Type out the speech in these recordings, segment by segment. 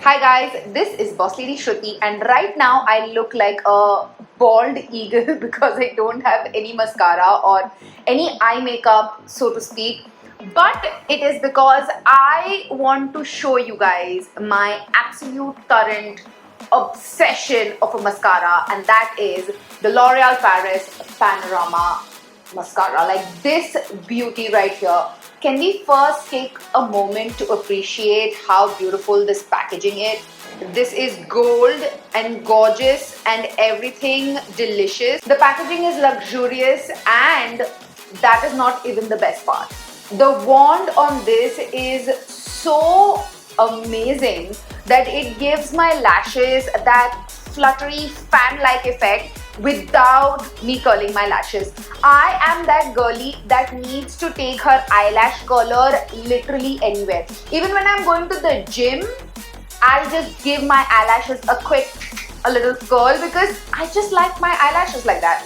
Hi guys, this is Bosslady Shruti and right now I look like a bald eagle because I don't have any mascara or any eye makeup, so to speak. But it is because I want to show you guys my absolute current obsession of a mascara, and that is the L'Oreal Paris Panorama mascara. Like this beauty right here. Can we first take a moment to appreciate how beautiful this packaging is? This is gold and gorgeous and everything delicious. The packaging is luxurious and that is not even the best part. The wand on this is so amazing that it gives my lashes that fluttery fan-like effect without me curling my lashes. I am that girly that needs to take her eyelash curler literally anywhere. Even when I'm going to the gym, I'll just give my eyelashes a little curl because I just like my eyelashes like that.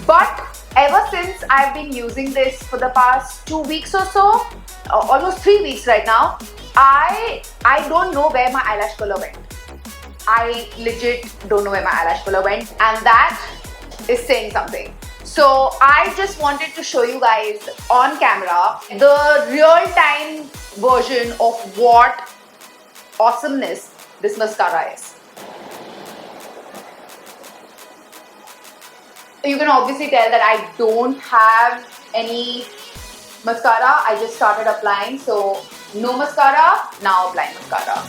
But ever since I've been using this for the past 2 weeks or so, almost 3 weeks right now, I don't know where my eyelash color went. I legit don't know where my eyelash color went, and that is saying something. So I just wanted to show you guys on camera the real-time version of what awesomeness this mascara is. You can obviously tell that I don't have any mascara. I just started applying, so no mascara, now applying mascara.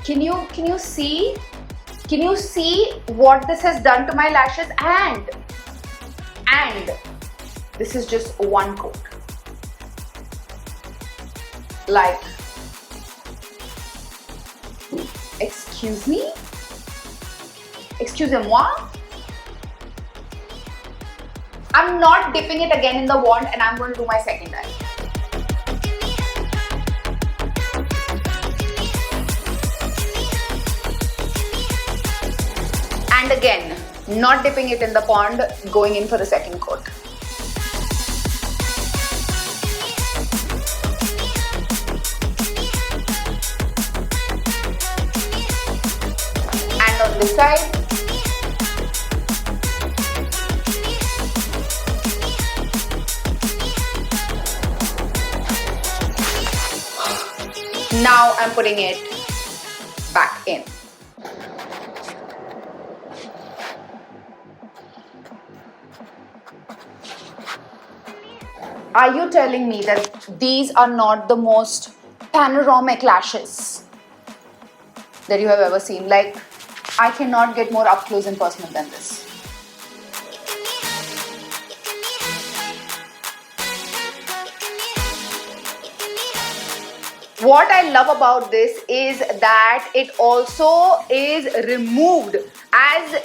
Can you see? Can you see what this has done to my lashes? And this is just one coat. Like, excuse me? Excusez-moi? I'm not dipping it again in the wand and I'm going to do my second eye. And again, not dipping it in the pond, going in for the second coat. And on this side, now I'm putting it back in. Are you telling me that these are not the most panoramic lashes that you have ever seen? Like, I cannot get more up close and personal than this. What I love about this is that it also is removed as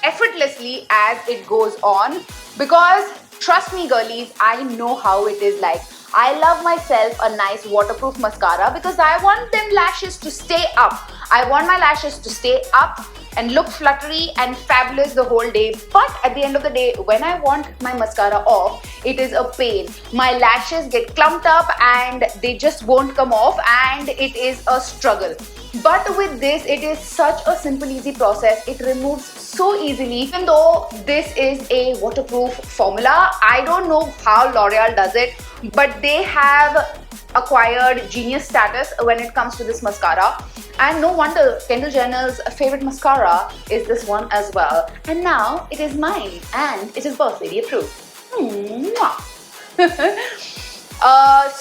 effortlessly as it goes on, because trust me girlies, I know how it is like. I love myself a nice waterproof mascara because I want them lashes to stay up. I want my lashes to stay up and look fluttery and fabulous the whole day. But at the end of the day, when I want my mascara off, it is a pain. My lashes get clumped up and they just won't come off, and it is a struggle. But with this, it is such a simple, easy process. It removes so easily. Even though this is a waterproof formula, I don't know how L'Oreal does it, but they have acquired genius status when it comes to this mascara. And no wonder Kendall Jenner's favorite mascara is this one as well. And now it is mine, and it is Bosslady approved.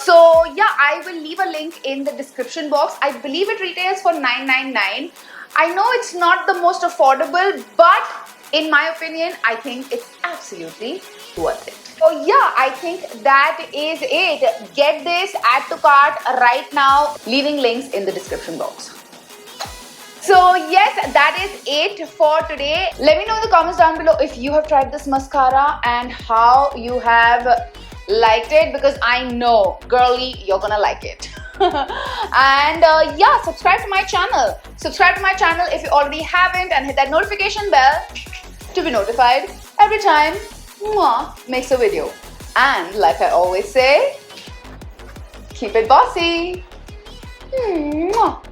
So yeah, I will leave a link in the description box. I believe it retails for $9.99. I know it's not the most affordable, but in my opinion, I think it's absolutely worth it. So yeah, I think that is it. Get this, add to cart right now, leaving links in the description box. So yes, that is it for today. Let me know in the comments down below if you have tried this mascara and how you have liked it, because I know, girly, you're gonna like it. And yeah, subscribe to my channel. Subscribe to my channel if you already haven't, and hit that notification bell to be notified every time makes a video. And like I always say, keep it bossy. Mwah.